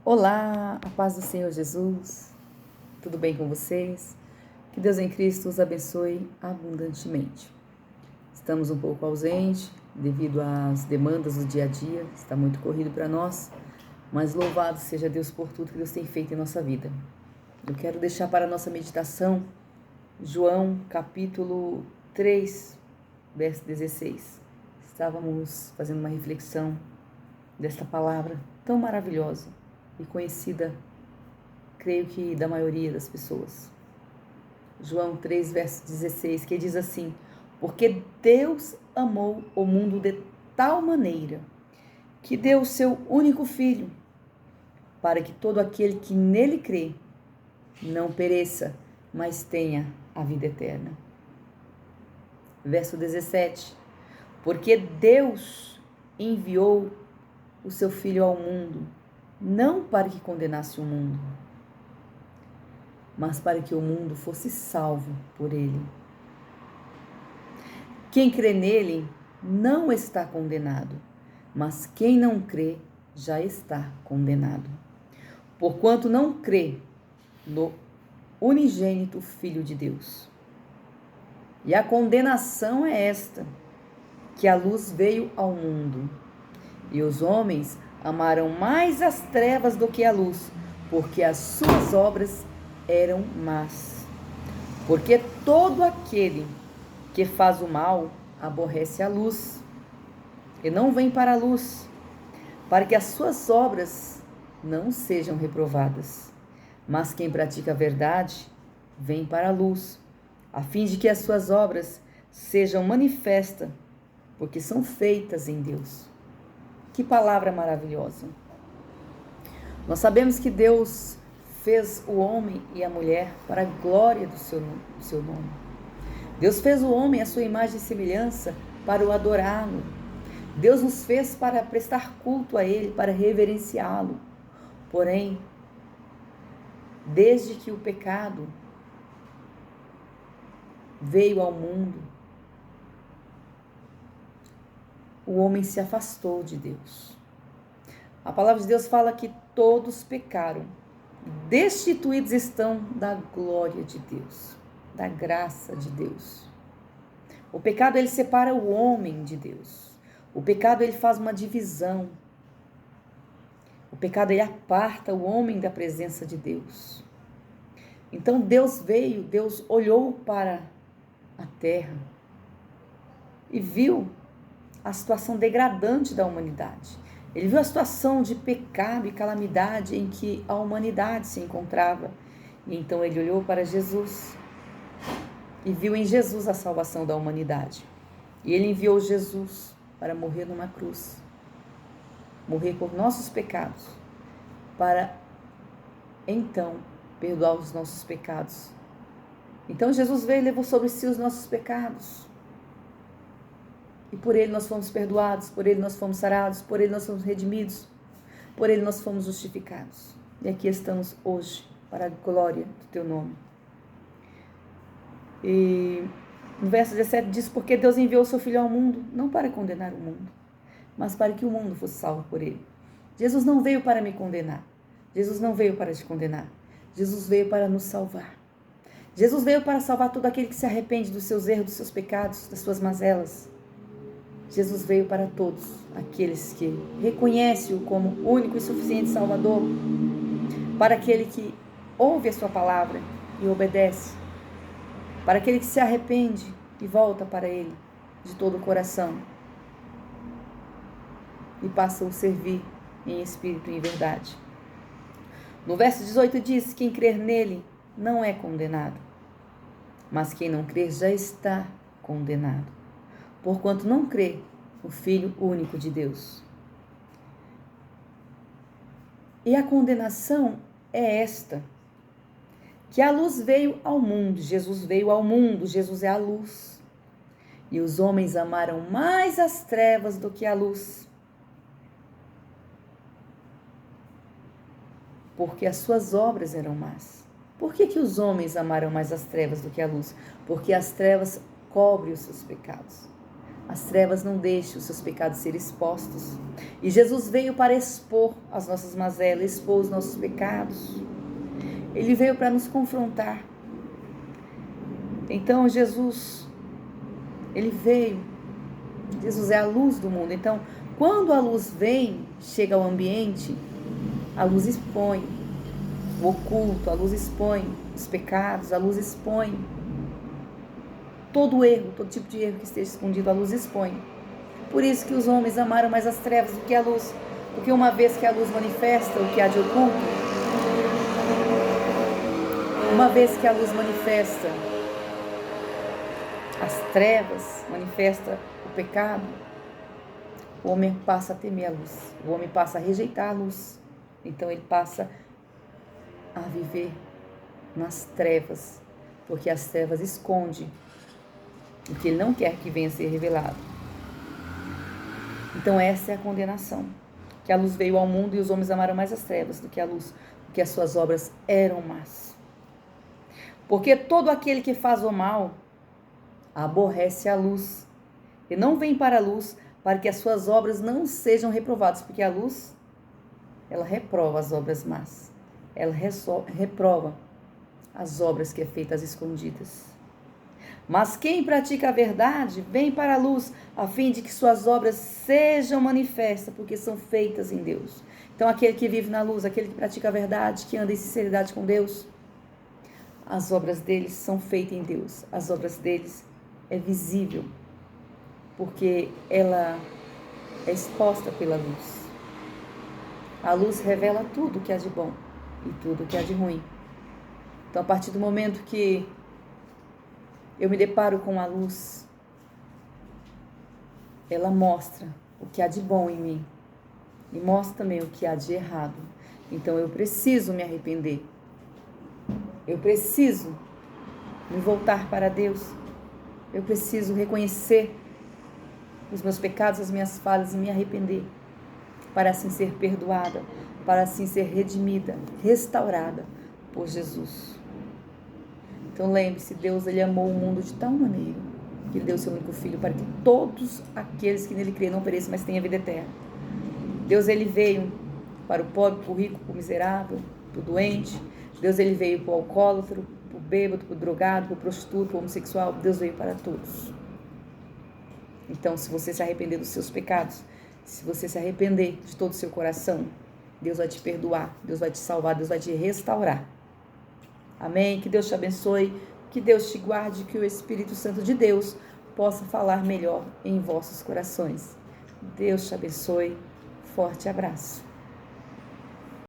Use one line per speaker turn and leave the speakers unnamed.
Olá, a paz do Senhor Jesus, tudo bem com vocês? Que Deus em Cristo os abençoe abundantemente. Estamos um pouco ausentes devido às demandas do dia a dia, está muito corrido para nós, mas louvado seja Deus por tudo que Deus tem feito em nossa vida. Eu quero deixar para a nossa meditação João capítulo 3, verso 16. Estávamos fazendo uma reflexão desta palavra tão maravilhosa e conhecida, creio que da maioria das pessoas. João 3, verso 16, que diz assim: porque Deus amou o mundo de tal maneira que deu o seu único filho, para que todo aquele que nele crê não pereça, mas tenha a vida eterna. Verso 17, porque Deus enviou o seu Filho ao mundo, não para que condenasse o mundo, mas para que o mundo fosse salvo por ele. Quem crê nele não está condenado, mas quem não crê já está condenado, porquanto não crê no unigênito Filho de Deus. E a condenação é esta, que a luz veio ao mundo, e os homens amaram mais as trevas do que a luz, porque as suas obras eram más. Porque todo aquele que faz o mal aborrece a luz, e não vem para a luz, para que as suas obras não sejam reprovadas. Mas quem pratica a verdade vem para a luz, a fim de que as suas obras sejam manifestas, porque são feitas em Deus. Que palavra maravilhosa! Nós sabemos que Deus fez o homem e a mulher para a glória do seu nome. Deus fez o homem à sua imagem e semelhança para o adorá-lo. Deus nos fez para prestar culto a Ele, para reverenciá-lo. Porém, desde que o pecado veio ao mundo, o homem se afastou de Deus. A palavra de Deus fala que todos pecaram, destituídos estão da glória de Deus, da graça de Deus. O pecado, ele separa o homem de Deus. O pecado, ele faz uma divisão. O pecado, ele aparta o homem da presença de Deus. Então Deus veio, Deus olhou para a terra e viu a situação degradante da humanidade. Ele viu a situação de pecado e calamidade em que a humanidade se encontrava. E então ele olhou para Jesus e viu em Jesus a salvação da humanidade. E ele enviou Jesus para morrer numa cruz, morrer por nossos pecados, para então perdoar os nossos pecados. Então Jesus veio e levou sobre si os nossos pecados. E por ele nós fomos perdoados, por ele nós fomos sarados, por ele nós fomos redimidos, por ele nós fomos justificados. E aqui estamos hoje para a glória do teu nome. E no verso 17 diz: porque Deus enviou o seu Filho ao mundo, não para condenar o mundo, mas para que o mundo fosse salvo por ele. Jesus não veio para me condenar. Jesus não veio para te condenar. Jesus veio para nos salvar. Jesus veio para salvar todo aquele que se arrepende dos seus erros, dos seus pecados, das suas mazelas. Jesus veio para todos aqueles que reconhecem-o como único e suficiente Salvador, para aquele que ouve a sua palavra e obedece, para aquele que se arrepende e volta para ele de todo o coração e passa a o servir em espírito e em verdade. No verso 18 diz: quem crer nele não é condenado, mas quem não crer já está condenado, porquanto não crê no Filho único de Deus. E a condenação é esta, que a luz veio ao mundo, Jesus veio ao mundo, Jesus é a luz. E os homens amaram mais as trevas do que a luz, porque as suas obras eram más. Por que os homens amaram mais as trevas do que a luz? Porque as trevas cobrem os seus pecados. As trevas não deixam os seus pecados serem expostos. E Jesus veio para expor as nossas mazelas, expor os nossos pecados. Ele veio para nos confrontar. Então Jesus, ele veio. Jesus é a luz do mundo. Então, quando a luz vem, chega ao ambiente, a luz expõe o oculto, a luz expõe os pecados, a luz expõe todo erro, todo tipo de erro que esteja escondido, a luz expõe. Por isso que os homens amaram mais as trevas do que a luz, porque uma vez que a luz manifesta o que há de oculto, uma vez que a luz manifesta as trevas, manifesta o pecado, o homem passa a temer a luz, o homem passa a rejeitar a luz, então ele passa a viver nas trevas, porque as trevas escondem o que ele não quer que venha a ser revelado. Então essa é a condenação, que a luz veio ao mundo e os homens amaram mais as trevas do que a luz, porque as suas obras eram más. Porque todo aquele que faz o mal aborrece a luz e não vem para a luz, para que as suas obras não sejam reprovadas, porque a luz, ela reprova as obras más, ela reprova as obras que é feitas escondidas. Mas quem pratica a verdade vem para a luz, a fim de que suas obras sejam manifestas, porque são feitas em Deus. Então aquele que vive na luz, aquele que pratica a verdade, que anda em sinceridade com Deus, as obras deles são feitas em Deus, as obras deles é visível, porque ela é exposta pela luz. A luz revela tudo que há de bom e tudo que há de ruim. Então, a partir do momento que eu me deparo com a luz, ela mostra o que há de bom em mim e mostra também o que há de errado. Então, eu preciso me arrepender. Eu preciso me voltar para Deus. Eu preciso reconhecer os meus pecados, as minhas falhas e me arrepender, para assim ser perdoada, para assim ser redimida, restaurada por Jesus. Então lembre-se, Deus ele amou o mundo de tal maneira que ele deu seu único filho para que todos aqueles que nele creem não pereçam, mas tenham vida eterna. Deus ele veio para o pobre, para o rico, para o miserável, para o doente. Deus ele veio para o alcoólatra, para o bêbado, para o drogado, para o prostituto, para o homossexual. Deus veio para todos. Então, se você se arrepender dos seus pecados, se você se arrepender de todo o seu coração, Deus vai te perdoar, Deus vai te salvar, Deus vai te restaurar. Amém? Que Deus te abençoe, que Deus te guarde, que o Espírito Santo de Deus possa falar melhor em vossos corações. Deus te abençoe. Forte abraço.